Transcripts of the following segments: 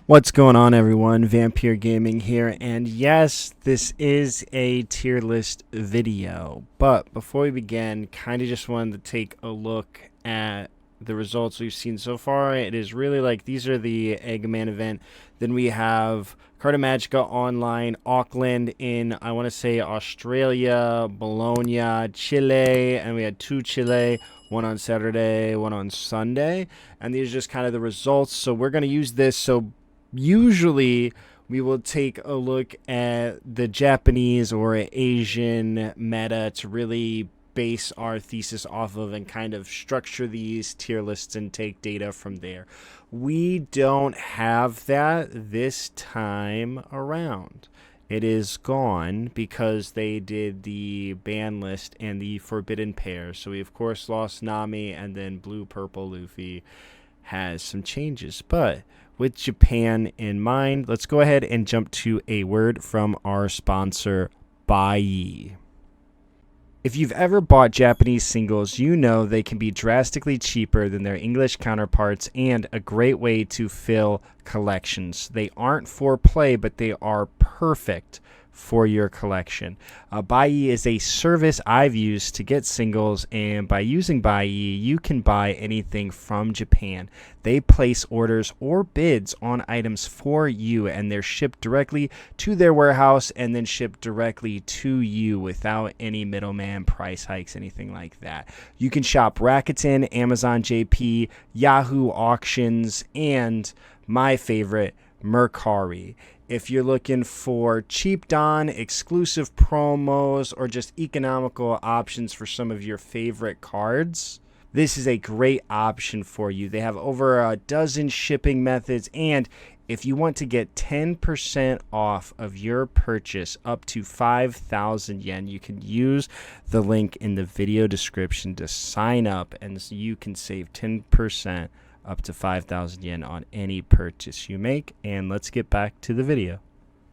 What's going on, everyone? Vampyr Gaming here, and yes, this is a tier list video. But before we begin, kind of just wanted to take a look at the results we've seen so far. It is really like these are the Eggman event. Then we have Carta Magica Online, Auckland in, I want to say, Australia, Bologna, Chile, and we had two Chile. One on Saturday, one on Sunday, and these are just kind of the results. So we're going to use this. So usually we will take a look at the Japanese or Asian meta to really base our thesis off of and kind of structure these tier lists and take data from there. We don't have that this time around. It is gone because they did the ban list and the forbidden pair. So we of course lost Nami, and then blue purple Luffy has some changes. But with Japan in mind, let's go ahead and jump to a word from our sponsor, Buyee. If you've ever bought Japanese singles, you know they can be drastically cheaper than their English counterparts and a great way to fill collections. They aren't for play, but they are perfect for your collection. Buyee is a service I've used to get singles, and by using Buyee, you can buy anything from Japan. They place orders or bids on items for you, and they're shipped directly to their warehouse and then shipped directly to you without any middleman, price hikes, anything like that. You can shop Rakuten, Amazon JP, Yahoo Auctions, and my favorite, Mercari. If you're looking for cheap Don, exclusive promos, or just economical options for some of your favorite cards, this is a great option for you. They have over a dozen shipping methods, and if you want to get 10% off of your purchase up to 5,000 yen, you can use the link in the video description to sign up, and you can save 10% up to 5,000 yen on any purchase you make. And let's get back to the video.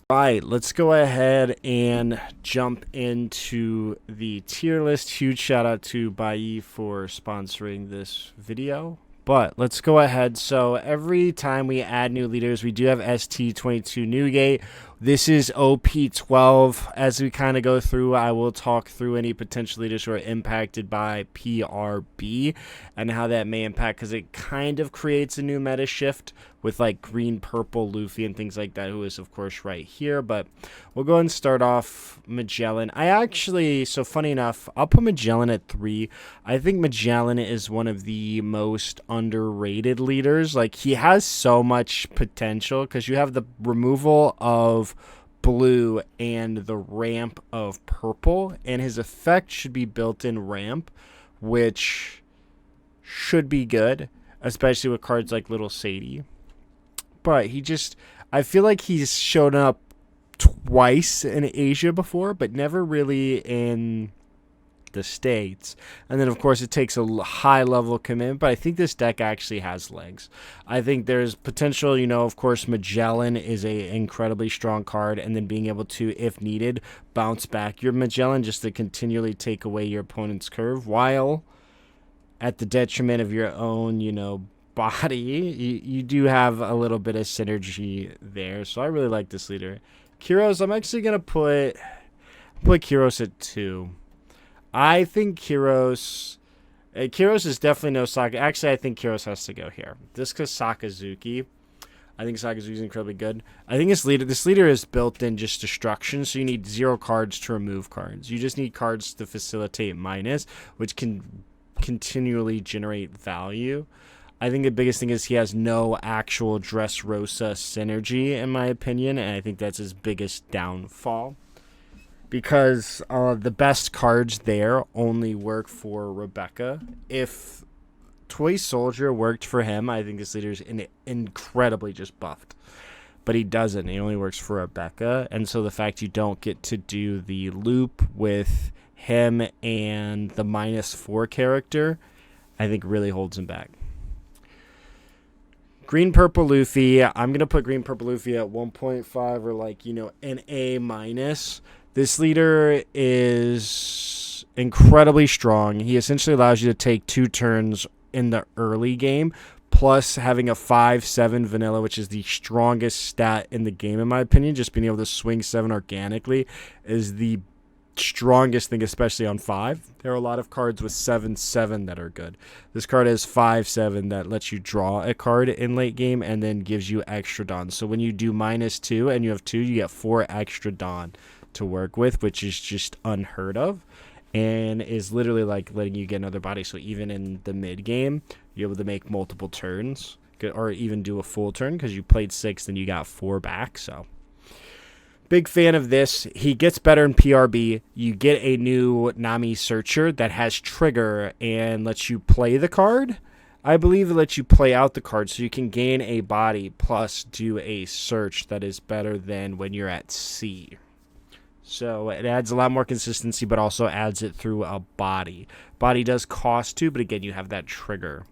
All right, let's go ahead and jump into the tier list. Huge shout out to Buyee for sponsoring this video. But let's go ahead. So every time we add new leaders, we do have ST22 Newgate. This is OP12. As we kind of go through, I will talk through any potential leaders who are impacted by PRB and how that may impact, because it kind of creates a new meta shift with like green, purple, Luffy, and things like that, who is of course right here. But we'll go and start off Magellan. So funny enough, I'll put Magellan at 3. I think Magellan is one of the most underrated leaders. Like, he has so much potential because you have the removal of blue and the ramp of purple, and his effect should be built-in ramp, which should be good, especially with cards like Little Sadie. But I feel like he's shown up twice in Asia before, but never really in the States. And then of course it takes a high level commitment, but I think this deck actually has legs. I think there's potential. Of course Magellan is a incredibly strong card, and then being able to, if needed, bounce back your Magellan just to continually take away your opponent's curve, while at the detriment of your own body. You do have a little bit of synergy there, so I really like this leader. Kyros, I'm actually gonna put Kyros at 2. I think Kyros is definitely no Saka. Actually, I think Kyros has to go here. Just because Sakazuki. I think Sakazuki is incredibly good. I think this leader is built in just destruction, so you need 0 cards to remove cards. You just need cards to facilitate minus, which can continually generate value. I think the biggest thing is he has no actual Dressrosa synergy, in my opinion, and I think that's his biggest downfall. Because the best cards there only work for Rebecca. If Toy Soldier worked for him, I think this leader is incredibly just buffed. But he doesn't. He only works for Rebecca. And so the fact you don't get to do the loop with him and the -4 character, I think really holds him back. Green Purple Luffy. I'm going to put Green Purple Luffy at 1.5 or an A-. This leader is incredibly strong. He essentially allows you to take 2 turns in the early game, plus having a 5/7 vanilla, which is the strongest stat in the game, in my opinion. Just being able to swing 7 organically is the strongest thing, especially on 5. There are a lot of cards with 7/7 that are good. This card has 5/7 that lets you draw a card in late game and then gives you extra Dawn. So when you do -2 and you have 2, you get 4 extra Dawn to work with, which is just unheard of and is literally like letting you get another body. So even in the mid game, you're able to make multiple turns or even do a full turn because you played 6, then you got 4 back. So big fan of this. He gets better in PRB. You get a new Nami Searcher that has trigger and lets you play the card. I believe it lets you play out the card so you can gain a body plus do a search that is better than when you're at C. So it adds a lot more consistency, but also adds it through a body. Body does cost 2, but again, you have that trigger.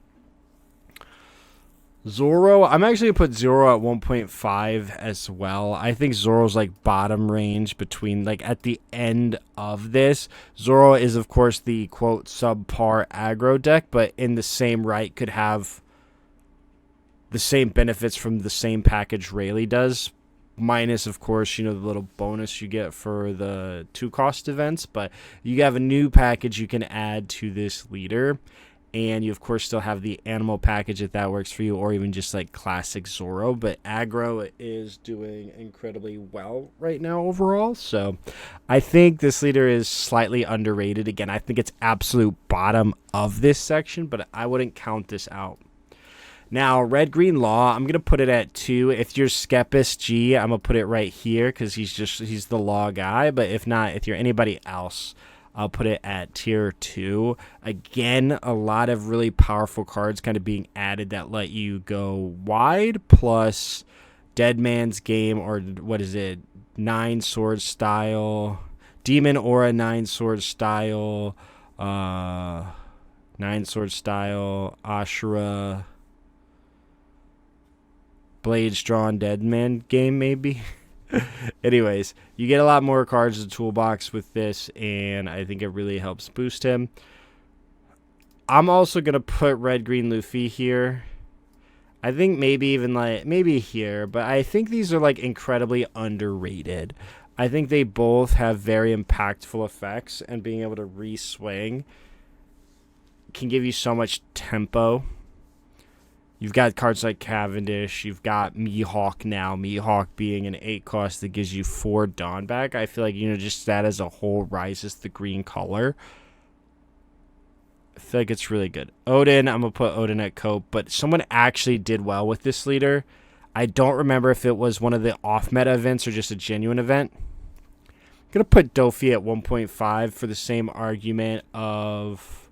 Zoro, I'm actually going to put Zoro at 1.5 as well. I think Zoro's like bottom range between, like at the end of this. Zoro is, of course, the quote subpar aggro deck, but in the same right could have the same benefits from the same package Rayleigh does. Minus, of course, you know, the little bonus you get for the 2-cost events. But you have a new package you can add to this leader. And you, of course, still have the animal package if that works for you, or even just like classic Zoro. But aggro is doing incredibly well right now overall. So I think this leader is slightly underrated. Again, I think it's absolute bottom of this section, but I wouldn't count this out. Now, Red Green Law, I'm going to put it at 2. If you're Skepis G, I'm going to put it right here because he's the law guy. But if not, if you're anybody else, I'll put it at tier 2. Again, a lot of really powerful cards kind of being added that let you go wide, plus Dead Man's Game, or what is it, 9 sword style, Demon Aura 9 sword style, 9 sword style, Ashura, Blades Drawn Dead Man Game, maybe. Anyways, you get a lot more cards in the toolbox with this, and I think it really helps boost him. I'm also going to put Red Green Luffy here. I think maybe even like, maybe here, but I think these are like incredibly underrated. I think they both have very impactful effects, and being able to re-swing can give you so much tempo. You've got cards like Cavendish. You've got Mihawk now. Mihawk being an 8-cost that gives you 4 Dawn back. I feel like, you know, just that as a whole rises the green color. I feel like it's really good. Odin, I'm going to put Odin at Cope, but someone actually did well with this leader. I don't remember if it was one of the off-meta events or just a genuine event. I'm going to put Dofi at 1.5 for the same argument of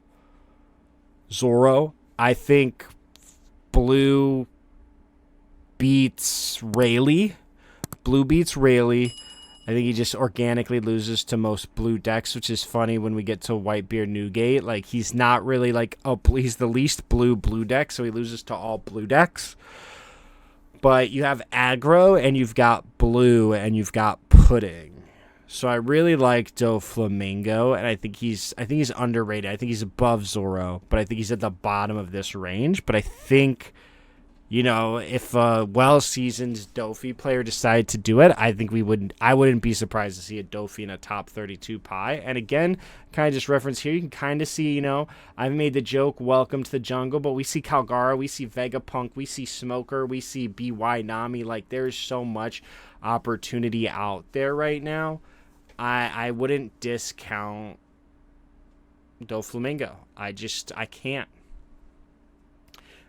Zoro. I think Blue beats Rayleigh. Blue beats Rayleigh. I think he just organically loses to most blue decks, which is funny when we get to Whitebeard Newgate. Like, he's not really like, oh, he's the least blue deck, so he loses to all blue decks. But you have aggro, and you've got blue, and you've got pudding. So I really like Doflamingo, and I think he's underrated. I think he's above Zoro, but I think he's at the bottom of this range. But I think, you know, if a well-seasoned Dofi player decided to do it, I think I wouldn't be surprised to see a Dofi in a top 32 pie. And again, kind of just reference here, you can kind of see, you know, I've made the joke, welcome to the jungle, but we see Calgara, we see Vegapunk, we see Smoker, we see BY Nami. Like, there's so much opportunity out there right now. I wouldn't discount Doflamingo. I can't.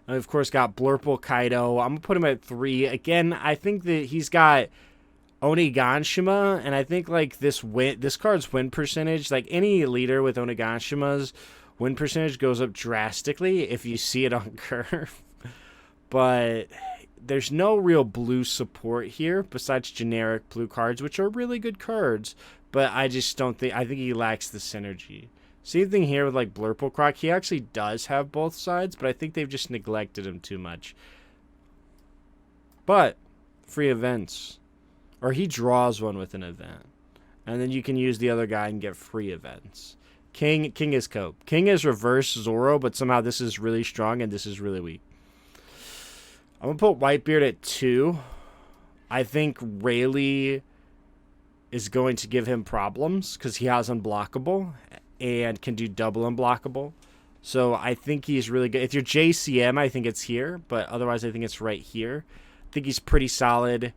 I've, of course, got Blurple Kaido. I'm going to put him at 3. Again, I think that he's got Oniganshima, and I think, like, this card's win percentage, like, any leader with Oniganshima's win percentage goes up drastically if you see it on curve. But there's no real blue support here besides generic blue cards, which are really good cards, but I just don't think, I think he lacks the synergy. Same thing here with like Blurple Croc. He actually does have both sides, but I think they've just neglected him too much. But free events, or he draws one with an event, and then you can use the other guy and get free events. King is Cope. King is reverse Zoro, but somehow this is really strong and this is really weak. I'm going to put Whitebeard at 2. I think Rayleigh is going to give him problems because he has unblockable and can do double unblockable. So I think he's really good. If you're JCM, I think it's here, but otherwise I think it's right here. I think he's pretty solid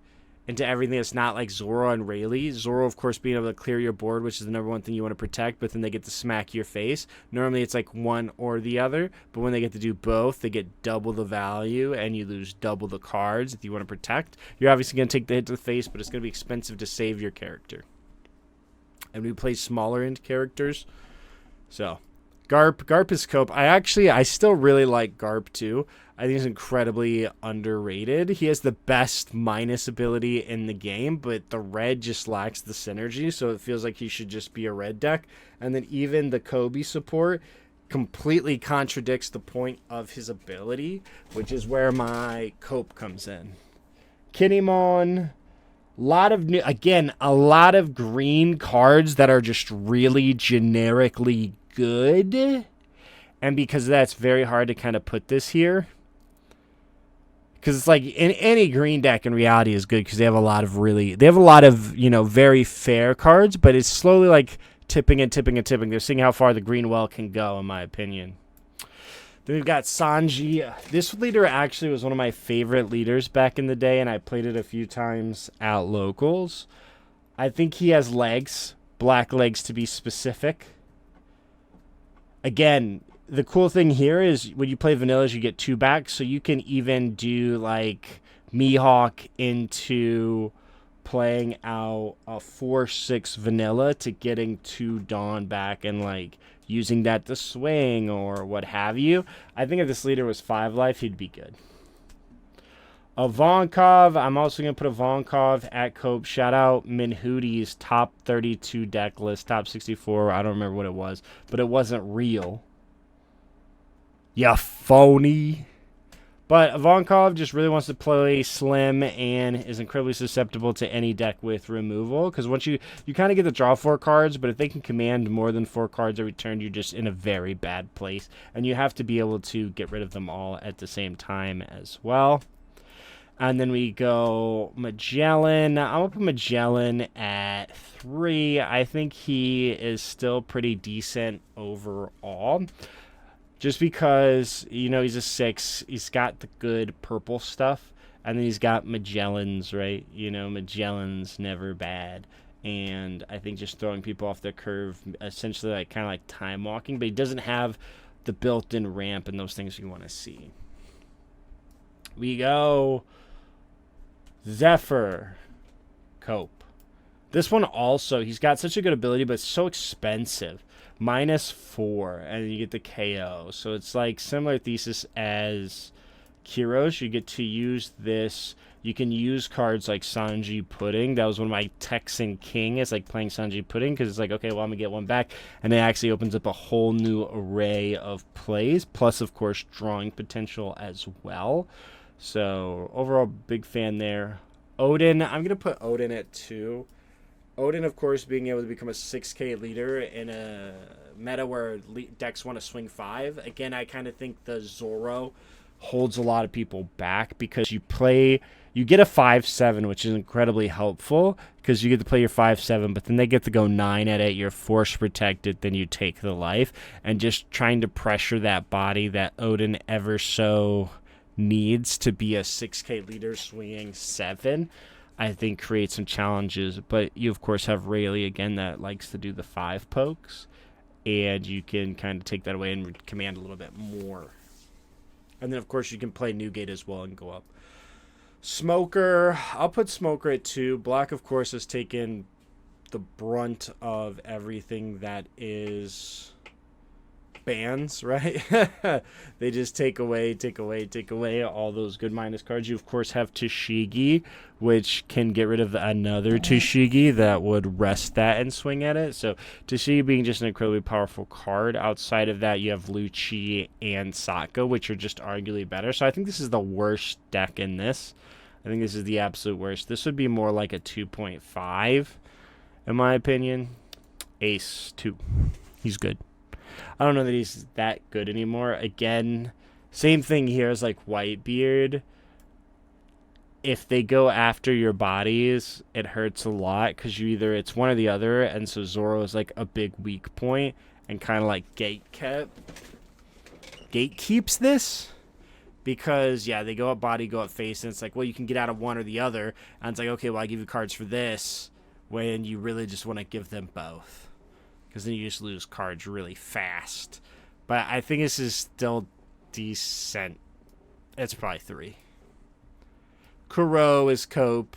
into everything that's not like Zoro and Rayleigh. Zoro, of course, being able to clear your board, which is the number one thing you want to protect, but then they get to smack your face. Normally it's like one or the other, but when they get to do both, they get double the value, and you lose double the cards if you want to protect. You're obviously going to take the hit to the face, but it's going to be expensive to save your character. And we play smaller end characters. So, Garp is cope. I still really like Garp too. I think he's incredibly underrated. He has the best minus ability in the game, but the red just lacks the synergy, so it feels like he should just be a red deck. And then even the Kobe support completely contradicts the point of his ability, which is where my cope comes in. Kinemon, a lot of green cards that are just really generically good. And because of that, it's very hard to kind of put this here. Because it's like in any green deck in reality is good because they have a lot of very fair cards, but it's slowly like tipping and tipping and tipping. They're seeing how far the green well can go, in my opinion. Then we've got Sanji. This leader actually was one of my favorite leaders back in the day, and I played it a few times at locals. I think he has legs, black legs to be specific. Again, the cool thing here is when you play vanillas, you get 2 back, so you can even do like Mihawk into playing out a 4/6 vanilla to getting 2 Dawn back and like using that to swing or what have you. I think if this leader was 5 life, he'd be good. Ivankov, I'm also going to put Ivankov at Cope. Shout out Minhooty's top 32 deck list, top 64. I don't remember what it was, but it wasn't real. Ya phony. But Ivankov just really wants to play slim and is incredibly susceptible to any deck with removal. Because once you kind of get to draw 4 cards, but if they can command more than 4 cards every turn, you're just in a very bad place. And you have to be able to get rid of them all at the same time as well. And then we go Magellan. I'm going to put Magellan at 3. I think he is still pretty decent overall. Just because, he's a 6. He's got the good purple stuff. And then he's got Magellan's, right? Magellan's never bad. And I think just throwing people off their curve, essentially like kind of like time walking. But he doesn't have the built-in ramp and those things you want to see. We go Zephyr Cope. This one also, he's got such a good ability, but it's so expensive. -4, and you get the KO. So it's like similar thesis as Kiros. You get to use this. You can use cards like Sanji Pudding. That was one of my Texan King. It's like playing Sanji Pudding because it's like, okay, well, I'm going to get one back. And it actually opens up a whole new array of plays. Plus, of course, drawing potential as well. So overall, big fan there. Odin, I'm going to put Odin at 2. Odin, of course, being able to become a 6K leader in a meta where decks want to swing 5. Again, I kind of think the Zoro holds a lot of people back because you get a 5/7, which is incredibly helpful because you get to play your 5/7, but then they get to go 9 at it. You're force protected, then you take the life. And just trying to pressure that body that Odin ever so needs to be a 6K leader swinging 7. I think creates some challenges, but you of course have Rayleigh again that likes to do the 5 pokes, and you can kind of take that away and command a little bit more. And then of course you can play Newgate as well and go up. Smoker, I'll put Smoker at 2. Black of course has taken the brunt of everything that is bans, right? They just take away all those good minus cards. You of course have Tashigi, which can get rid of another Tashigi that would rest that and swing at it. So Tashigi being just an incredibly powerful card. Outside of that, you have Lucci and Sokka, which are just arguably better. So I think this is the worst deck in this. I think this is the absolute worst. This would be more like a 2.5 in my opinion. Ace 2. He's good. I don't know that he's that good anymore. Again, same thing here as like Whitebeard. if they go after your bodies, it hurts a lot because it's one or the other, and so Zoro is like a big weak point and kind of like gatekeeps this because they go up body, go up face, and it's like, well, you can get out of one or the other, and it's like, okay, well, I give you cards for this when you really just want to give them both because then you just lose cards really fast. But I think this is still decent. It's probably 3. Kuro is cope.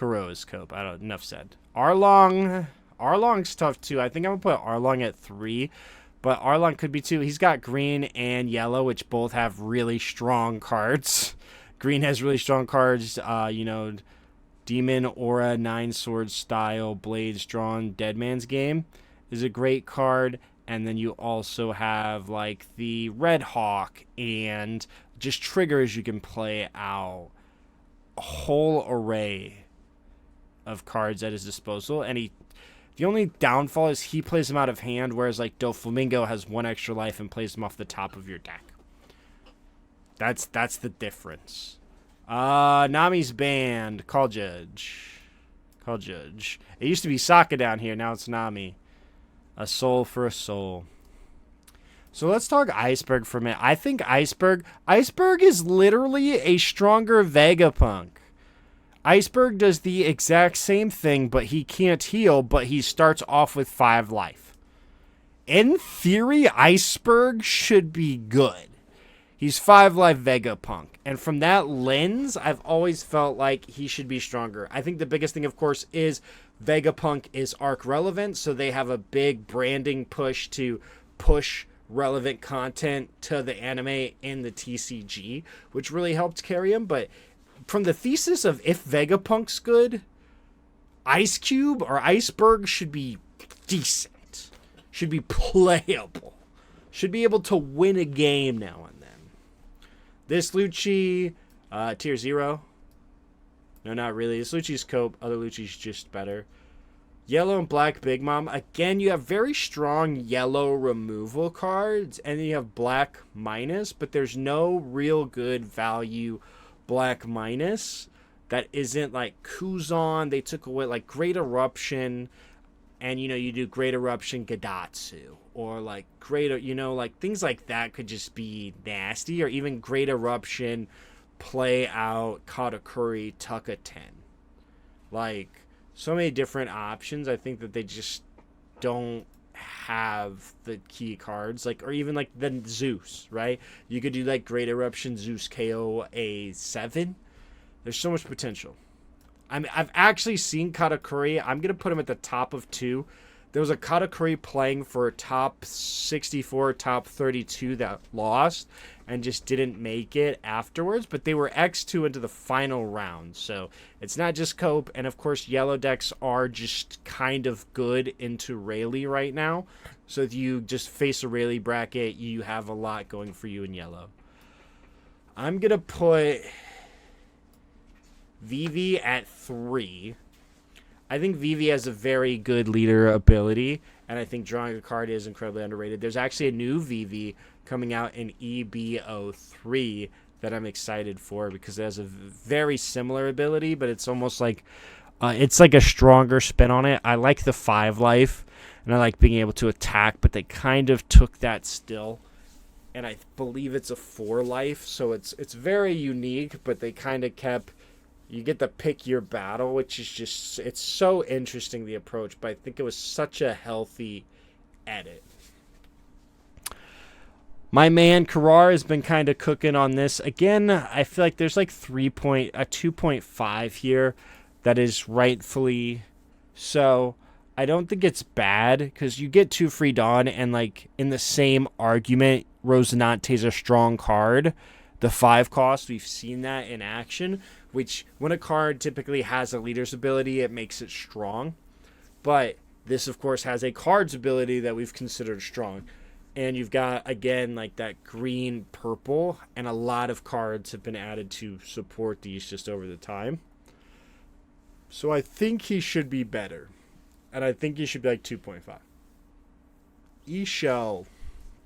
Enough said. Arlong's tough too. I think I'm gonna put Arlong at 3, but Arlong could be 2. He's got green and yellow, which both have really strong cards. Green has really strong cards. Demon Aura, 9 Sword Style, Blades Drawn, Dead Man's Game is a great card. And then you also have like the Red Hawk and just triggers you can play out. A whole array of cards at his disposal. And the only downfall is he plays them out of hand, whereas like Doflamingo has 1 extra life and plays them off the top of your deck. That's the difference. Nami's banned. Call Judge. It used to be Sokka down here, now it's Nami. A soul for a soul. So let's talk Iceberg for a minute. I think Iceberg is literally a stronger Vegapunk. Iceberg does the exact same thing, but he can't heal, but he starts off with 5 life. In theory, Iceberg should be good. He's 5 life Vegapunk. And from that lens, I've always felt like he should be stronger. I think the biggest thing, of course, is Vegapunk is arc relevant, so they have a big branding push to push relevant content to the anime in the TCG, which really helped carry him. But from the thesis of if Vegapunk's good, Ice Cube or Iceberg should be decent, should be playable, should be able to win a game now and then. This Lucci, tier 0. No, not really. This Lucci's cope. Other Lucci's just better. Yellow and black Big Mom. Again, you have very strong yellow removal cards. And then you have black minus. But there's no real good value black minus. That isn't like Kuzan. They took away like Great Eruption. And, you do Great Eruption Gadatsu. Or like like things like that could just be nasty. Or even Great Eruption play out Katakuri Tuckaten. Like, so many different options. I think that they just don't have the key cards. Like, or even like the Zeus, right? You could do like Great Eruption Zeus KO A7. There's so much potential. I've actually seen Katakuri. I'm going to put him at the top of 2. There was a Katakuri playing for top 64, top 32 that lost and just didn't make it afterwards. But they were X2 into the final round. So it's not just cope. And of course, yellow decks are just kind of good into Rayleigh right now. So if you just face a Rayleigh bracket, you have a lot going for you in yellow. I'm going to put Vivi at 3. I think Vivi has a very good leader ability, and I think drawing a card is incredibly underrated. There's actually a new Vivi coming out in EBO3 that I'm excited for because it has a very similar ability, but it's almost like it's like a stronger spin on it. I like the 5 life, and I like being able to attack, but they kind of took that still, and I believe it's a 4 life, so it's very unique, but they kind of kept... You get to pick your battle, which is just... It's so interesting, the approach, but I think it was such a healthy edit. My man, Karar, has been kind of cooking on this. Again, I feel like there's like a 2.5 here that is rightfully so. I don't think it's bad, because you get 2 free Dawn, and like in the same argument, Rosinante's a strong card. The 5 cost, we've seen that in action, which when a card typically has a leader's ability, it makes it strong. But this, of course, has a card's ability that we've considered strong. And you've got, again, like that green-purple, and a lot of cards have been added to support these just over the time. So I think he should be better. And I think he should be like 2.5. E-Shell.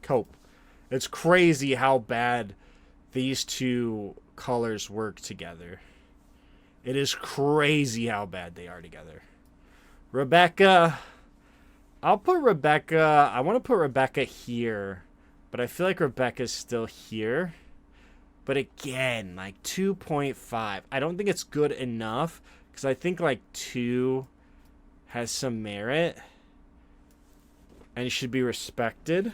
Cope. It's crazy how bad these two colors work together. It is crazy how bad they are together. Rebecca. I'll put Rebecca. I want to put Rebecca here, but I feel like Rebecca's still here. But again, like 2.5. I don't think it's good enough because I think like 2 has some merit and should be respected.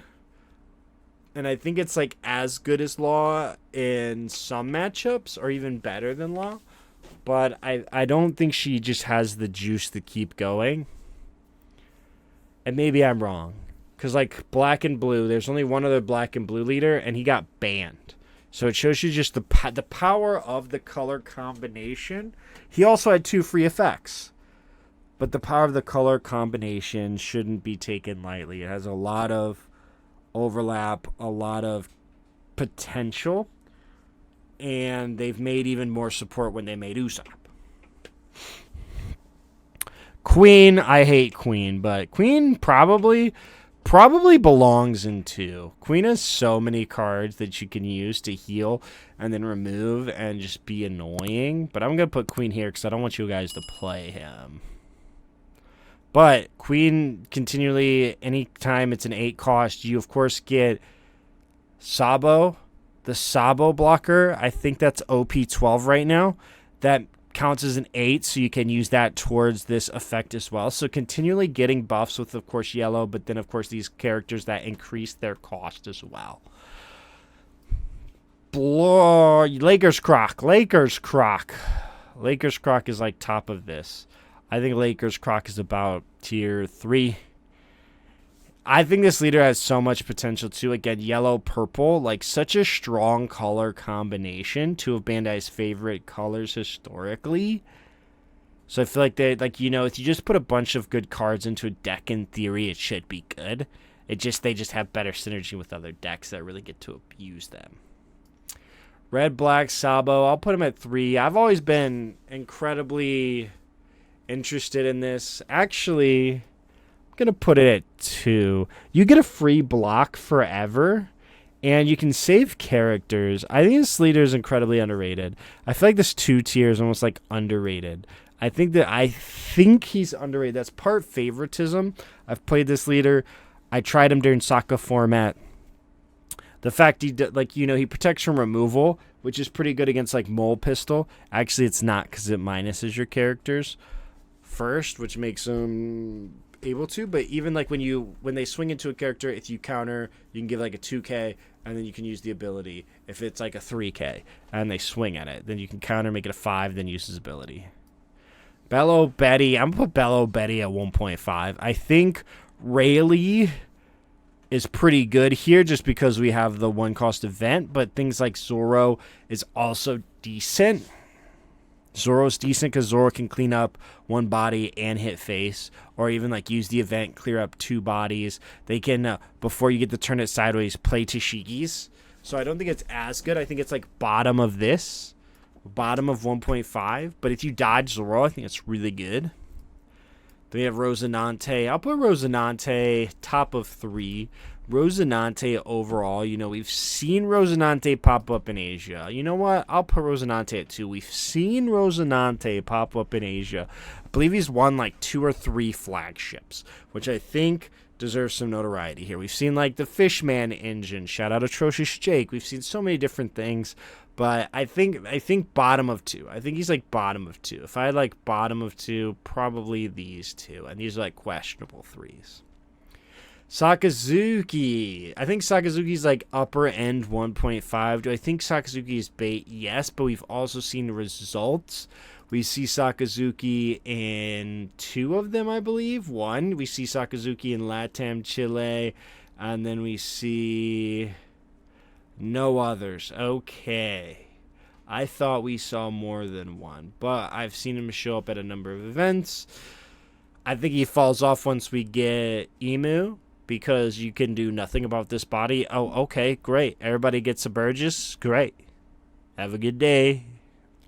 And I think it's like as good as Law in some matchups or even better than Law. But I don't think she just has the juice to keep going. And maybe I'm wrong. Because like Black and Blue, there's only one other Black and Blue leader and he got banned. So it shows you just the power of the color combination. He also had 2 free effects. But the power of the color combination shouldn't be taken lightly. It has a lot of overlap, a lot of potential. And they've made even more support when they made Usopp. Queen, I hate Queen, but Queen probably belongs in 2. Queen has so many cards that you can use to heal and then remove and just be annoying. But I'm going to put Queen here because I don't want you guys to play him. But Queen continually, anytime it's an 8 cost, you of course get Sabo, the Sabo blocker. I think that's OP12 right now. That counts as an 8, so you can use that towards this effect as well. So continually getting buffs with, of course, yellow, but then, of course, these characters that increase their cost as well. Lakers Croc. Lakers Croc is like top of this. I think Lakers Croc is about tier 3. I think this leader has so much potential too. Again, yellow, purple, like such a strong color combination. 2 of Bandai's favorite colors historically. So I feel like they, like, you know, if you just put a bunch of good cards into a deck, in theory, it should be good. They just have better synergy with other decks that really get to abuse them. Red, Black, Sabo. I'll put him at 3. I've always been incredibly interested in this. Actually, I'm going to put it at 2. You get a free block forever, and you can save characters. I think this leader is incredibly underrated. I feel like this 2 tier is almost like underrated. I think he's underrated. That's part favoritism. I've played this leader. I tried him during Sokka format. The fact he protects from removal, which is pretty good against like Mole Pistol. Actually, it's not because it minuses your characters first, which makes them able to. But even like when they swing into a character, if you counter, you can give like a 2k, and then you can use the ability. If it's like a 3k and they swing at it, then you can counter, make it a 5, then use his ability. Bello Betty. I'm going to put Bello Betty at 1.5. I think Rayleigh is pretty good here just because we have the 1-cost event, but things like Zoro is also decent. Zoro's decent because Zoro can clean up 1 body and hit face, or even like use the event, clear up 2 bodies. They can, before you get to turn it sideways, play Tashiki's. So I don't think it's as good. I think it's like bottom of this. Bottom of 1.5. But if you dodge Zoro, I think it's really good. Then we have Rosinante. I'll put Rosinante top of 3. Rosinante overall, you know, we've seen Rosinante pop up in Asia. You know what? I'll put Rosinante at 2. We've seen Rosinante pop up in Asia. I believe he's won like 2 or 3 flagships, which I think deserves some notoriety here. We've seen like the Fishman engine. Shout out Atrocious Jake. We've seen so many different things. But I think bottom of 2. I think he's like bottom of 2. If I had like bottom of 2, probably these 2. And these are like questionable 3s. Sakazuki. I think Sakazuki's like upper end 1.5. Do I think Sakazuki is bait? Yes, but we've also seen results. We see Sakazuki in 2 of them, I believe. 1, we see Sakazuki in LATAM, Chile. And then we see no others. Okay. I thought we saw more than 1, but I've seen him show up at a number of events. I think he falls off once we get Emu, because you can do nothing about this body. Oh, okay, great. Everybody gets a Burgess. Great. Have a good day.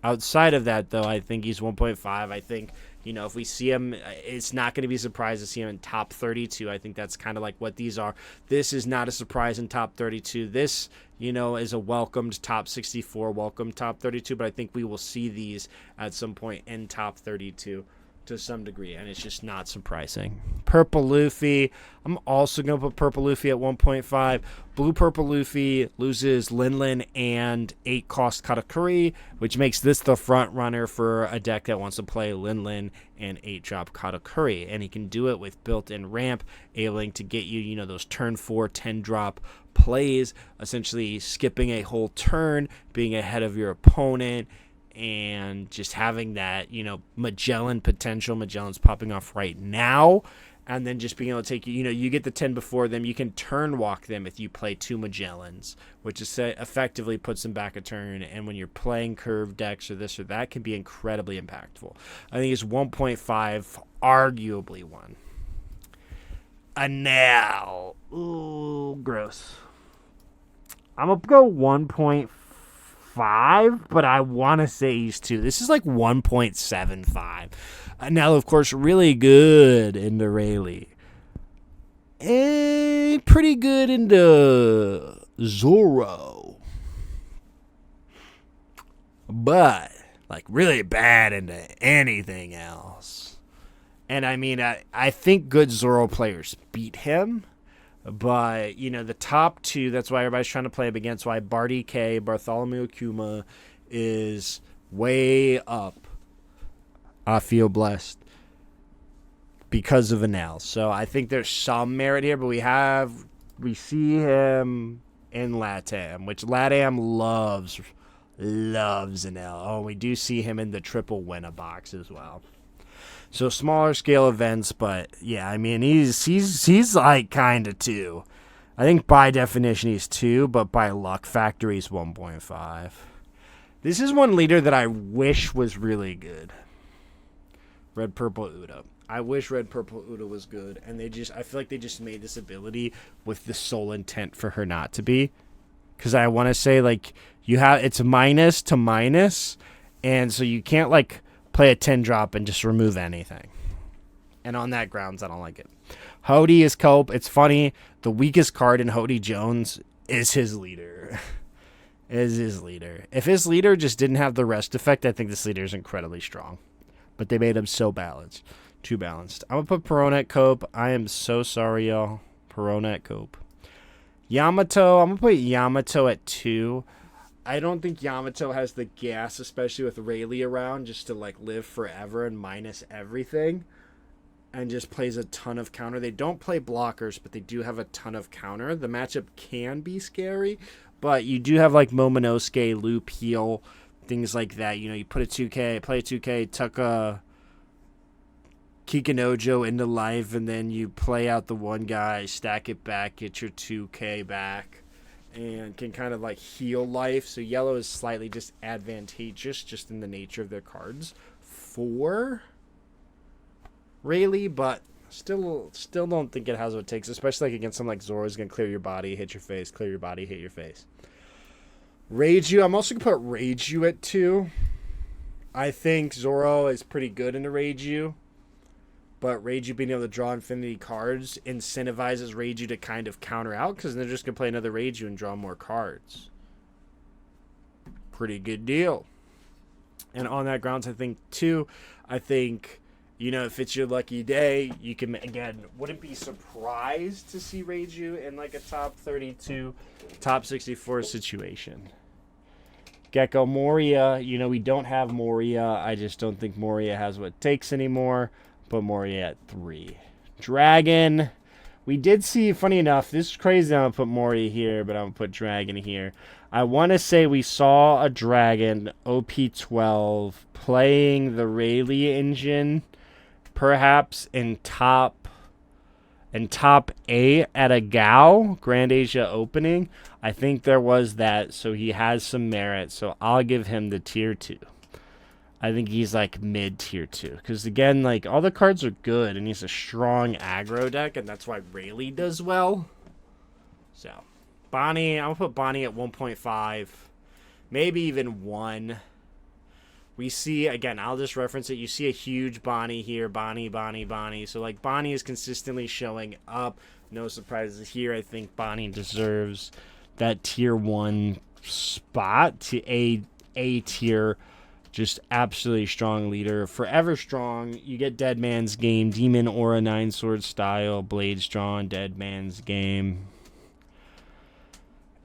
Outside of that, though, I think he's 1.5. I think You know, if we see him, it's not going to be a surprise to see him in top 32. I think that's kind of like what these are. This is not a surprise in top 32. This, you know, is a welcomed top 64, welcomed top 32, but I think we will see these at some point in top 32 to some degree, and it's just not surprising. Purple Luffy, I'm also going to put Purple Luffy at 1.5. Blue Purple Luffy loses Linlin and 8 cost Katakuri, which makes this the front runner for a deck that wants to play Linlin and 8 drop Katakuri, and he can do it with built-in ramp, able to get you, you know, those turn 4 10 drop plays, essentially skipping a whole turn, being ahead of your opponent, and just having that, you know, Magellan potential. Magellan's popping off right now. And then just being able to take, you know, you get the 10 before them. You can turn walk them if you play 2 Magellans, which is effectively puts them back a turn. And when you're playing curved decks or this or that, can be incredibly impactful. I think it's 1.5, arguably 1. Anel. Ooh, gross. I'm going to go 1.5. But I want to say he's 2. This is like 1.75. Now, of course, really good into Rayleigh. And pretty good into Zoro. But, like, really bad into anything else. And, I mean, I think good Zoro players beat him. But, you know, the top 2, that's why everybody's trying to play him against, why Barty K, Bartholomew Kuma is way up. I feel blessed because of Anel. So I think there's some merit here, but we see him in LATAM, which LATAM loves Anel. Oh, we do see him in the triple winner box as well. So smaller scale events, but yeah, I mean he's like kind of 2. I think by definition he's 2, but by luck factor he's 1.5. This is one leader that I wish was really good. Red Purple Uda. I wish Red Purple Uda was good, and I feel like they just made this ability with the sole intent for her not to be. Because I want to say like it's minus to minus, and so you can't like play a 10 drop and just remove anything. And on that grounds, I don't like it. Hody is Cope. It's funny. The weakest card in Hody Jones is his leader. If his leader just didn't have the rest effect, I think this leader is incredibly strong. But they made him so balanced. Too balanced. I'm going to put Perona at Cope. I am so sorry, y'all. Perona at Cope. Yamato. I'm going to put Yamato at 2. I don't think Yamato has the gas, especially with Rayleigh around, just to like live forever and minus everything, and just plays a ton of counter. They don't play blockers, but they do have a ton of counter. The matchup can be scary, but you do have like Momonosuke, Loop, Heal, things like that. You know, you put a 2K, play a 2K, tuck a Kikinojo into life, and then you play out the one guy, stack it back, get your 2K back, and can kind of like heal life. So yellow is slightly just advantageous just in the nature of their cards for Rayleigh, but still don't think it has what it takes, especially like against something like Zoro is going to clear your body, hit your face, clear your body, hit your face. Reiju, I'm also going to put Reiju at 2. I think Zoro is pretty good into Reiju, but Reiju being able to draw infinity cards incentivizes Reiju to kind of counter out, because they're just going to play another Reiju and draw more cards. Pretty good deal. And on that grounds, I think, too, you know, if it's your lucky day, you can, again, wouldn't be surprised to see Reiju in like a top 32, top 64 situation. Gecko Moria, you know, we don't have Moria. I just don't think Moria has what it takes anymore. Put Moria at 3. Dragon, we did see, funny enough, this is crazy, I'm going to put Moria here, but I'm going to put Dragon here. I want to say we saw a Dragon, OP12, playing the Rayleigh engine, perhaps in top 8 at a GAO, Grand Asia opening. I think there was that, so he has some merit, so I'll give him the tier 2. I think he's like mid-tier 2. Because again, like all the cards are good, and he's a strong aggro deck, and that's why Rayleigh does well. So, Bonnie, I'm going to put Bonnie at 1.5. Maybe even 1. We see, again, I'll just reference it. You see a huge Bonnie here. Bonnie, Bonnie, Bonnie. So, like, Bonnie is consistently showing up. No surprises here. I think Bonnie deserves that tier 1 spot to A tier. Just absolutely strong leader. Forever strong. You get Dead Man's Game. Demon Aura 9 Sword Style. Blades Drawn. Dead Man's Game.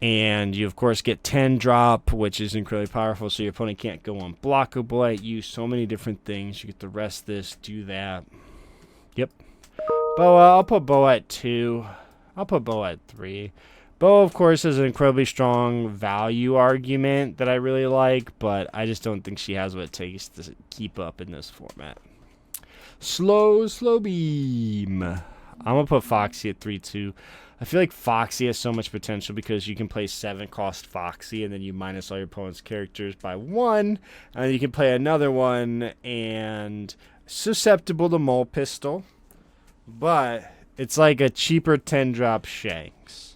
And you, of course, get 10 drop, which is incredibly powerful, so your opponent can't go unblockable at you. So many different things. You get to rest this, do that. Yep. Boa, I'll put Boa at 2. I'll put Boa at 3. Boa, of course, is an incredibly strong value argument that I really like, but I just don't think she has what it takes to keep up in this format. Slow Beam. I'm going to put Foxy at 3-2. I feel like Foxy has so much potential because you can play 7-cost Foxy and then you minus all your opponent's characters by 1. And then you can play another one and susceptible to Mole Pistol. But it's like a cheaper 10-drop Shanks.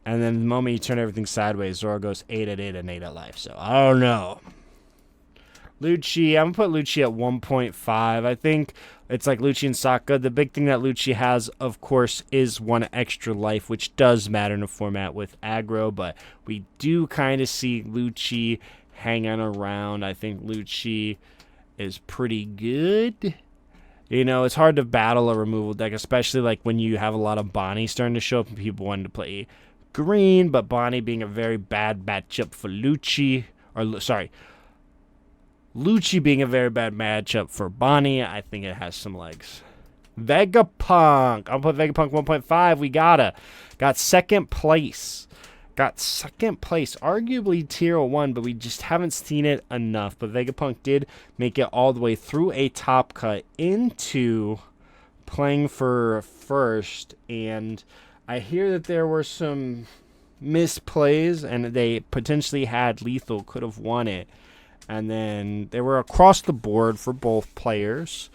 And then the moment you turn everything sideways, Zoro goes 8 at 8 and 8 at life. So I don't know. Lucci, I'm going to put Lucci at 1.5. I think it's like Lucci and Sokka. The big thing that Lucci has, of course, is 1 extra life, which does matter in a format with aggro. But we do kind of see Lucci hanging around. I think Lucci is pretty good. You know, it's hard to battle a removal deck, especially like when you have a lot of Bonnie starting to show up and people wanting to play green. But Bonnie being a very bad matchup for Lucci. Lucci being a very bad matchup for Bonnie, I think it has some legs. Vegapunk. I'll put Vegapunk 1.5. We got second place. Arguably tier 1, but we just haven't seen it enough. But Vegapunk did make it all the way through a top cut into playing for first. And I hear that there were some misplays and they potentially had Lethal, could have won it. And then they were across the board for both players.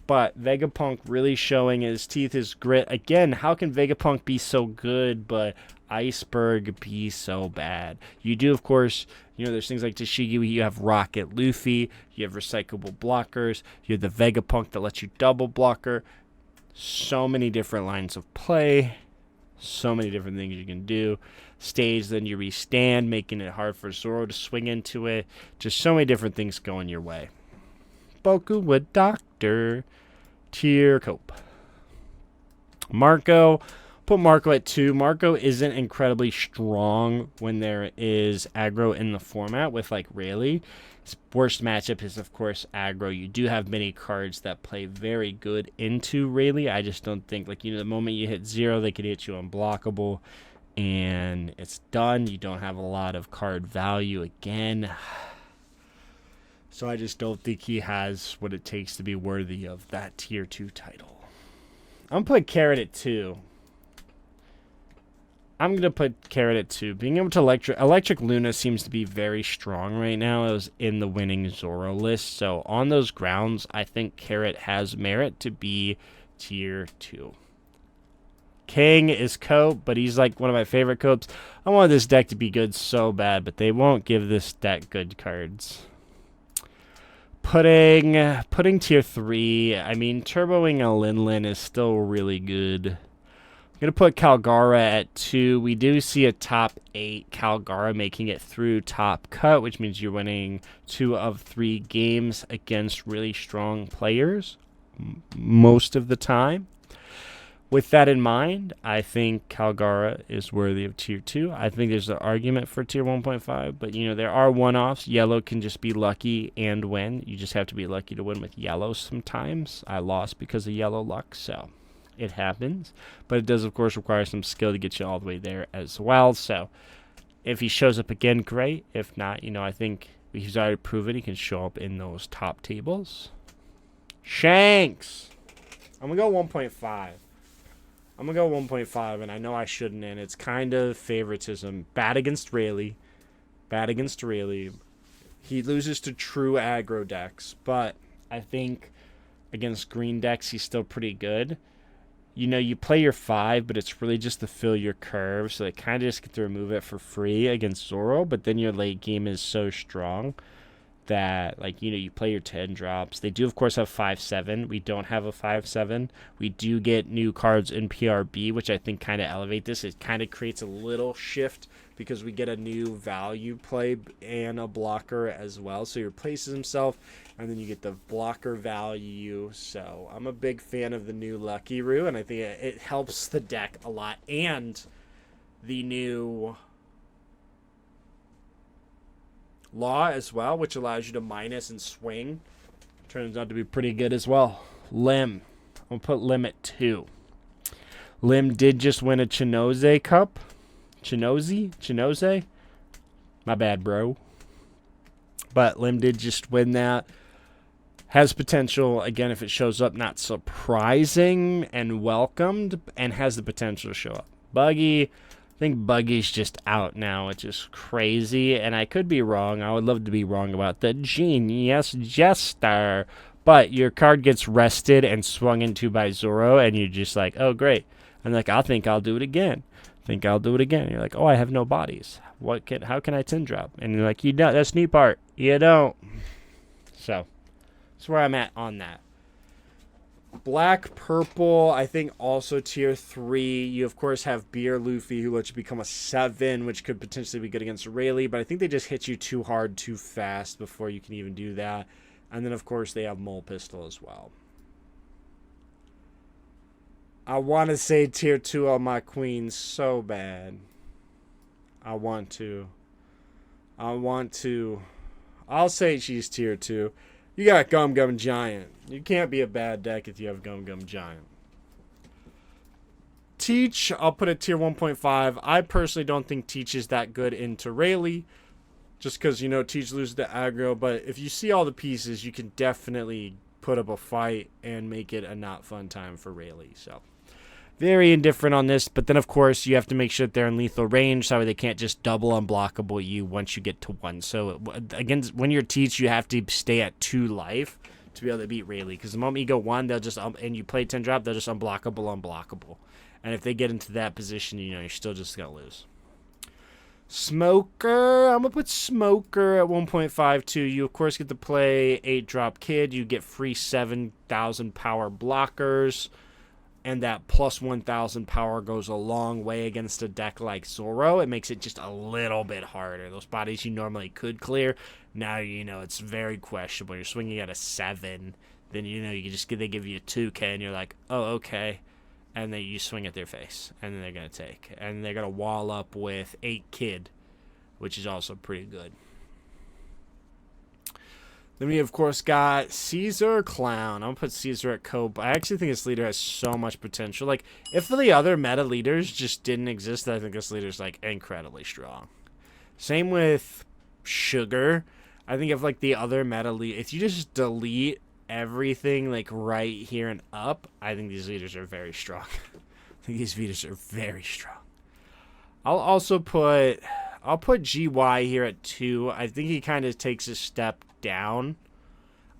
But Vegapunk really showing his teeth, his grit. Again, how can Vegapunk be so good, but Iceberg be so bad? You do, of course, you know, there's things like Tashigi. You have Rocket Luffy. You have recyclable blockers. You have the Vegapunk that lets you double blocker. So many different lines of play. So many different things you can do. Stage, then you restand, making it hard for Zoro to swing into it. Just so many different things going your way. Boku with Doctor. Tier Cope. Marco. Put Marco at 2. Marco isn't incredibly strong when there is aggro in the format with like Rayleigh. His worst matchup is, of course, aggro. You do have many cards that play very good into Rayleigh. I just don't think, like, you know, the moment you hit 0, they can hit you unblockable. And it's done. You don't have a lot of card value again. So I just don't think he has what it takes to be worthy of that tier 2 title. I'm going to put Carrot at 2. I'm going to put Carrot at 2. Being able to Electric Luna seems to be very strong right now. It was in the winning Zoro list. So on those grounds, I think Carrot has merit to be tier 2. King is Cope, but he's like one of my favorite Copes. I want this deck to be good so bad, but they won't give this deck good cards. Putting tier 3. I mean, turboing a Linlin is still really good. I'm going to put Calgara at 2. We do see a top 8 Calgara making it through top cut, which means you're winning 2 of 3 games against really strong players most of the time. With that in mind, I think Calgara is worthy of tier 2. I think there's an argument for tier 1.5, but you know, there are one-offs. Yellow can just be lucky and win. You just have to be lucky to win with yellow sometimes. I lost because of yellow luck, so it happens. But it does, of course, require some skill to get you all the way there as well. So if he shows up again, great. If not, you know, I think he's already proven he can show up in those top tables. Shanks! I'm going to go 1.5. I'm going to go 1.5, and I know I shouldn't, and it's kind of favoritism. Bad against Rayleigh. He loses to true aggro decks, but I think against green decks, he's still pretty good. You know, you play your 5, but it's really just to fill your curve, so they kind of just get to remove it for free against Zoro, but then your late game is so strong that, like, you know, you play your 10 drops. They do, of course, have 5/7. We don't have a 5/7. We do get new cards in PRB, which I think kind of elevate this. It kind of creates a little shift because we get a new value play and a blocker as well. So he replaces himself, and then you get the blocker value. So I'm a big fan of the new Lucky Roo, and I think it helps the deck a lot. And the new Law as well, which allows you to minus and swing. Turns out to be pretty good as well. Lim. I'm going to put Lim at 2. Lim did just win a Chinose Cup. Chinose? My bad, bro. But Lim did just win that. Has potential, again, if it shows up, not surprising and welcomed, and has the potential to show up. Buggy. I think Buggy's just out now, which is crazy, and I could be wrong. I would love to be wrong about the Genius Jester. But your card gets rested and swung into by Zoro, and you're just like, oh, great. And like, I think I'll do it again. And you're like, oh, I have no bodies. How can I 10 drop? And you're like, you don't. That's neat part. You don't. So, that's where I'm at on that. Black, purple, I think also tier 3. You, of course, have Beer Luffy, who lets you become a 7, which could potentially be good against Rayleigh. But I think they just hit you too hard, too fast before you can even do that. And then, of course, they have Mole Pistol as well. I want to say tier 2 on my queen so bad. I want to. I'll say she's tier 2. You got Gum Gum Giant. You can't be a bad deck if you have Gum Gum Giant. Teach, I'll put it tier 1.5. I personally don't think Teach is that good into Rayleigh. Just because, you know, Teach loses the aggro. But if you see all the pieces, you can definitely put up a fight and make it a not fun time for Rayleigh. So, very indifferent on this. But then, of course, you have to make sure that they're in lethal range. So they can't just double unblockable you once you get to 1. So, again, when you're Teach, you have to stay at 2 life to be able to beat Rayleigh. Because the moment you go 1, they'll just, and you play 10 drop, they'll just unblockable. And if they get into that position, you know, you're still just going to lose. Smoker, I'm going to put Smoker at 1.52. You, of course, get to play 8-drop Kid. You get free 7,000 power blockers. And that plus 1,000 power goes a long way against a deck like Zoro. It makes it just a little bit harder. Those bodies you normally could clear, now, you know, it's very questionable. You're swinging at a 7. Then, you know, they give you a 2K, and you're like, oh, okay. And then you swing at their face, and then they're going to take. And they're going to wall up with 8 Kid, which is also pretty good. Then we, of course, got Caesar Clown. I'm going to put Caesar at Cope. I actually think this leader has so much potential. Like, if the other meta leaders just didn't exist, I think this leader's, like, incredibly strong. Same with Sugar. I think if, like, the other meta lead, if you just delete everything, like, right here and up, I think these leaders are very strong. I think these leaders are very strong. I'll also put GY here at 2. I think he kind of takes a step down.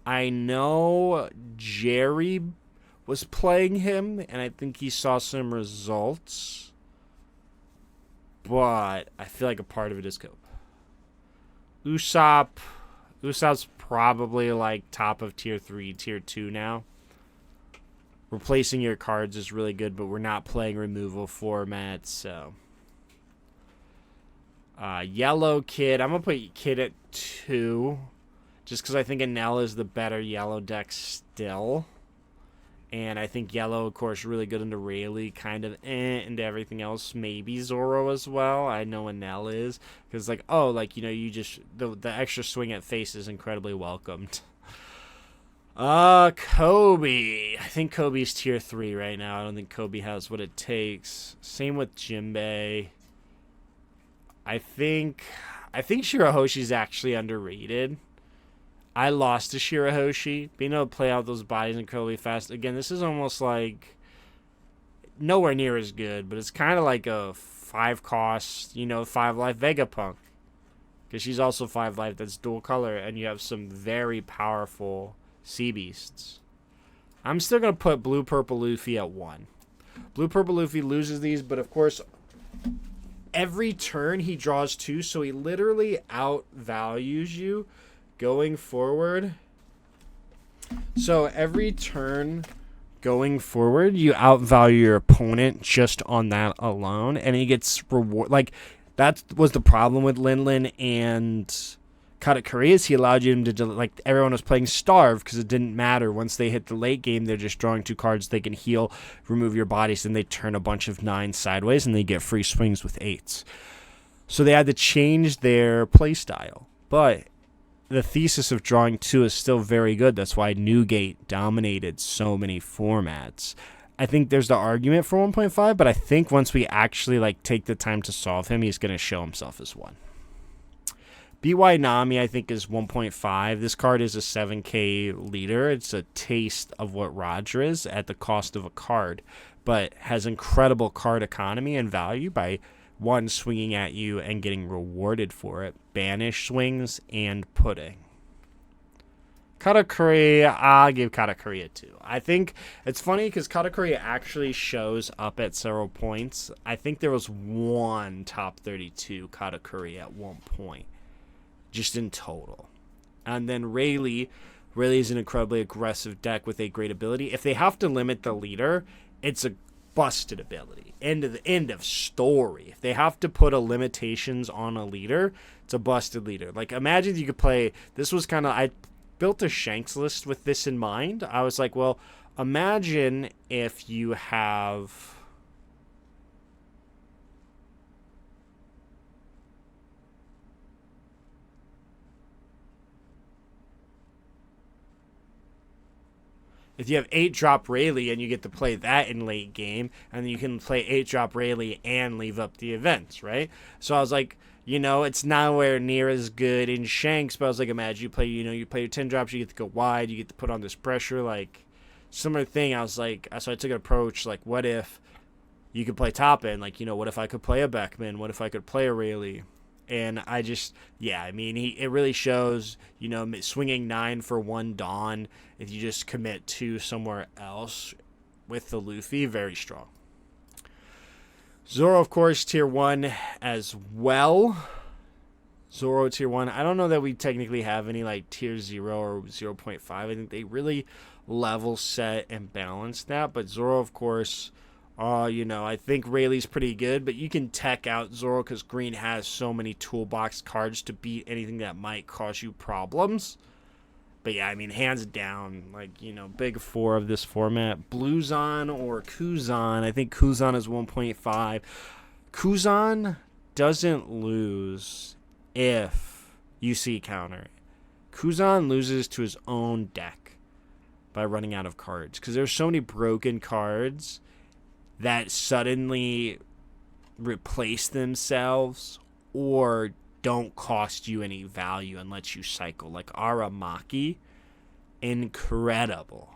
I know Jerry was playing him, and I think he saw some results. But I feel like a part of it is Cope. Usopp's probably like top of tier 3, tier 2 now. Replacing your cards is really good, but we're not playing removal formats, so. Yellow Kid. I'm going to put Kid at 2. Just because I think Enel is the better yellow deck still. And I think yellow, of course, really good into Rayleigh, kind of into everything else. Maybe Zoro as well. I know Enel is. Because, like, oh, like, you know, you just, the extra swing at face is incredibly welcomed. Kobe. I think Kobe's tier 3 right now. I don't think Kobe has what it takes. Same with Jinbei. I think Shirahoshi's actually underrated. I lost to Shirahoshi. Being able to play out those bodies incredibly fast. Again, this is almost like nowhere near as good, but it's kind of like a 5 cost, you know, 5 life Vegapunk. Because she's also 5 life, that's dual color, and you have some very powerful Sea Beasts. I'm still going to put Blue Purple Luffy at 1. Blue Purple Luffy loses these, but of course, every turn he draws 2, so he literally outvalues you. going forward. So every turn going forward, you outvalue your opponent just on that alone, and he gets reward. Like, that was the problem with Linlin and Katakuri, is he allowed you to, like, everyone was playing Starve because it didn't matter. Once they hit the late game, they're just drawing 2 cards. They can heal, remove your bodies, and they turn a bunch of 9s sideways, and they get free swings with 8s. So they had to change their play style. But the thesis of drawing 2 is still very good. That's why Newgate dominated so many formats. I think there's the argument for 1.5, but I think once we actually, like, take the time to solve him, he's going to show himself as 1. BY Nami, I think, is 1.5. This card is a 7k leader. It's a taste of what Roger is at the cost of a card, but has incredible card economy and value by, 1, swinging at you and getting rewarded for it. Banish swings and pudding. Katakuri, I'll give Katakuri a 2. I think it's funny because Katakuri actually shows up at several points. I think there was 1 top 32 Katakuri at one point, just in total. And then Rayleigh is an incredibly aggressive deck with a great ability. If they have to limit the leader, it's a busted ability. End of story. If they have to put a limitations on a leader, it's a busted leader. Like, imagine you could play, this was kind of, I built a Shanks list with this in mind. I was like, well, imagine if you have, if you have 8-drop Rayleigh and you get to play that in late game, and then you can play 8-drop Rayleigh and leave up the events, right? So I was like, it's nowhere near as good in Shanks, but I was like, imagine you play, you play your 10 drops, you get to go wide, you get to put on this pressure, like, similar thing. I was like, so I took an approach, like, what if you could play top end? Like, what if I could play a Beckman? What if I could play a Rayleigh? And I just, it really shows, swinging 9 for 1 Dawn, if you just commit 2 somewhere else with the Luffy, very strong. Zoro, of course, tier 1 as well. Zoro tier 1. I don't know that we technically have any, like, tier 0 or 0.5. I think they really level set and balance that. But Zoro, of course, I think Rayleigh's pretty good, but you can tech out Zoro because Green has so many toolbox cards to beat anything that might cause you problems. But yeah, hands down, like, big 4 of this format. Bluezon or Kuzan. I think Kuzan is 1.5. Kuzan doesn't lose if you see counter. Kuzan loses to his own deck by running out of cards because there's so many broken cards that suddenly replace themselves or don't cost you any value and let you cycle. Like Aramaki, incredible.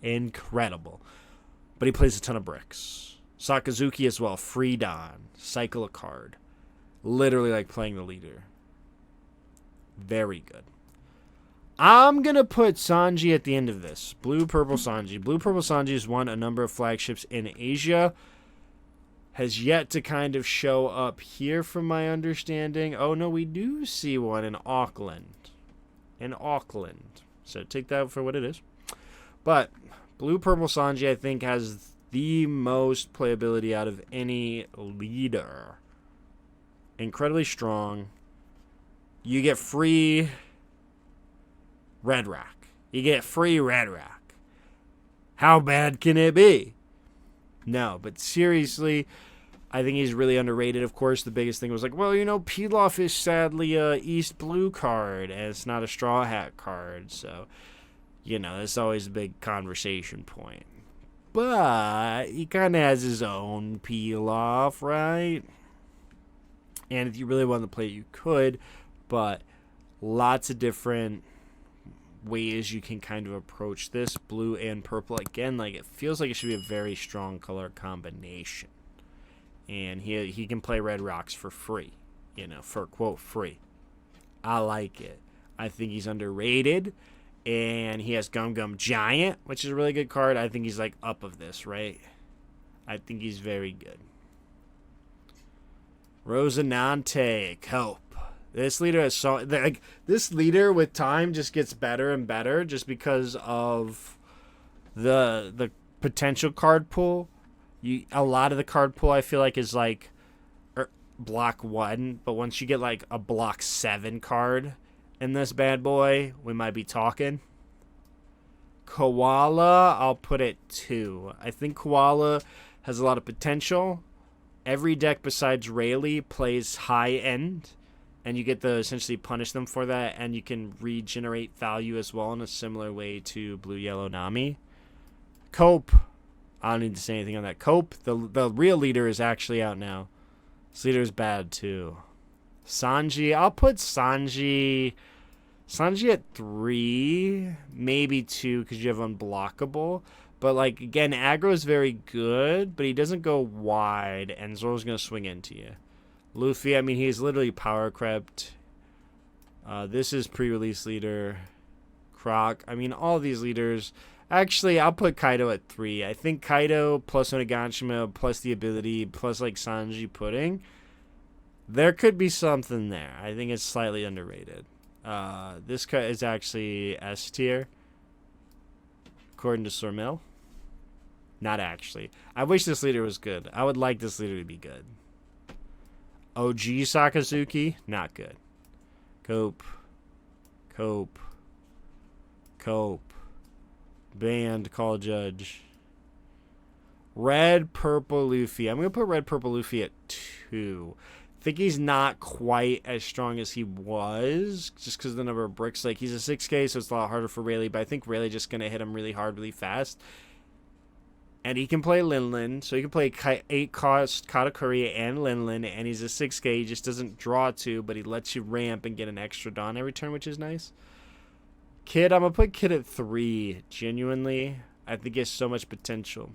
But he plays a ton of bricks. Sakazuki as well, free Don, cycle a card. Literally like playing the leader. Very good. I'm going to put Sanji at the end of this. Blue-Purple Sanji. Blue-Purple Sanji has won a number of flagships in Asia. Has yet to kind of show up here from my understanding. Oh, no, we do see one in Auckland. So take that for what it is. But Blue-Purple Sanji, I think, has the most playability out of any leader. Incredibly strong. You get free Red Rack. How bad can it be? No, but seriously, I think he's really underrated. Of course, the biggest thing was like, well, Pilaf is sadly a East Blue card, and it's not a Straw Hat card, so, that's always a big conversation point. But he kind of has his own Pilaf, right? And if you really wanted to play it, you could, but lots of different ways you can kind of approach this. Blue and purple, again, like, it feels like it should be a very strong color combination. And he can play red rocks for free, for quote free. I like it. I think he's underrated, and he has Gum Gum Giant, which is a really good card. I think he's like up of this, right? I think he's very good. Rosinante Cope. This leader is so like this leader with time just gets better and better just because of the potential card pool. A lot of the card pool I feel like is like block 1, but once you get like a block 7 card in this bad boy, we might be talking. Koala, I'll put it 2. I think Koala has a lot of potential. Every deck besides Rayleigh plays high end, and you get to essentially punish them for that, and you can regenerate value as well in a similar way to Blue Yellow Nami. Cope, I don't need to say anything on that. Cope, the real leader, is actually out now. This leader is bad too. Sanji, I'll put Sanji at 3, maybe 2 because you have unblockable. But, like, again, aggro is very good, but he doesn't go wide, and Zoro's going to swing into you. Luffy, I mean, he's literally power crept. This is pre-release leader. Croc, I mean, all these leaders. Actually, I'll put Kaido at 3. I think Kaido plus Onigashima plus the ability plus, like, Sanji Pudding. There could be something there. I think it's slightly underrated. This cut is actually S tier, according to Sormil. Not actually. I wish this leader was good. I would like this leader to be good. OG Sakazuki, not good. Cope. Banned, call judge. Red, purple Luffy. I'm going to put red, purple Luffy at 2. I think he's not quite as strong as he was just because of the number of bricks. Like, he's a 6K, so it's a lot harder for Rayleigh, but I think Rayleigh just going to hit him really hard, really fast. And he can play Linlin, so he can play 8-cost Katakuri and Linlin, and he's a 6K. He just doesn't draw 2, but he lets you ramp and get an extra Dawn every turn, which is nice. Kid, I'm going to put Kid at 3. Genuinely, I think he has so much potential.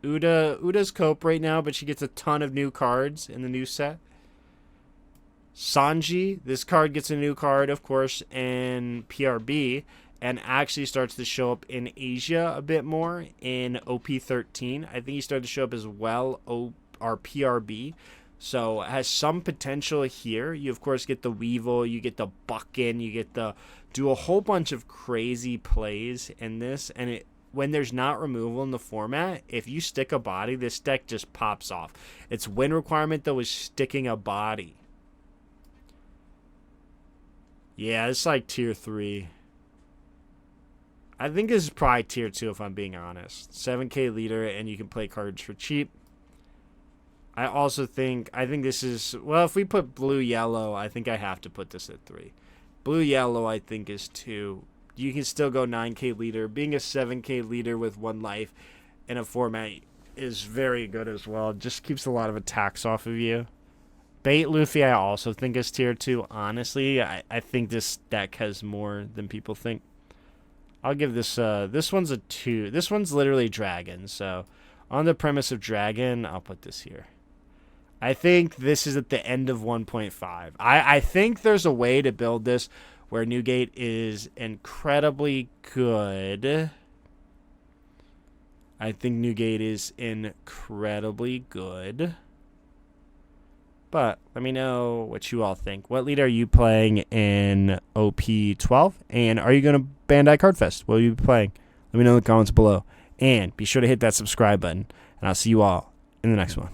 Uda's Cope right now, but she gets a ton of new cards in the new set. Sanji, this card gets a new card, of course, in PRB, and actually starts to show up in Asia a bit more in OP13. I think he started to show up as well, or PRB. So it has some potential here. You, of course, get the Weevil, you get the Buckin, you get the do a whole bunch of crazy plays in this, and when there's not removal in the format, if you stick a body, this deck just pops off. Its win requirement, though, is sticking a body. Yeah, it's like tier 3. I think this is probably tier 2 if I'm being honest. 7K leader, and you can play cards for cheap. I also think, this is, well, if we put blue-yellow, I think I have to put this at 3. Blue-yellow, I think, is 2. You can still go 9K leader. Being a 7K leader with 1 life in a format is very good as well. It just keeps a lot of attacks off of you. Bait Luffy, I also think is tier 2. Honestly, I think this deck has more than people think. I'll give this, this one's a 2. This one's literally Dragon, so on the premise of Dragon, I'll put this here. I think this is at the end of 1.5. I think there's a way to build this where Newgate is incredibly good. I think Newgate is incredibly good. But let me know what you all think. What lead are you playing in OP12? And are you going to Bandai Card Fest? What will you be playing? Let me know in the comments below. And be sure to hit that subscribe button. And I'll see you all in the next one.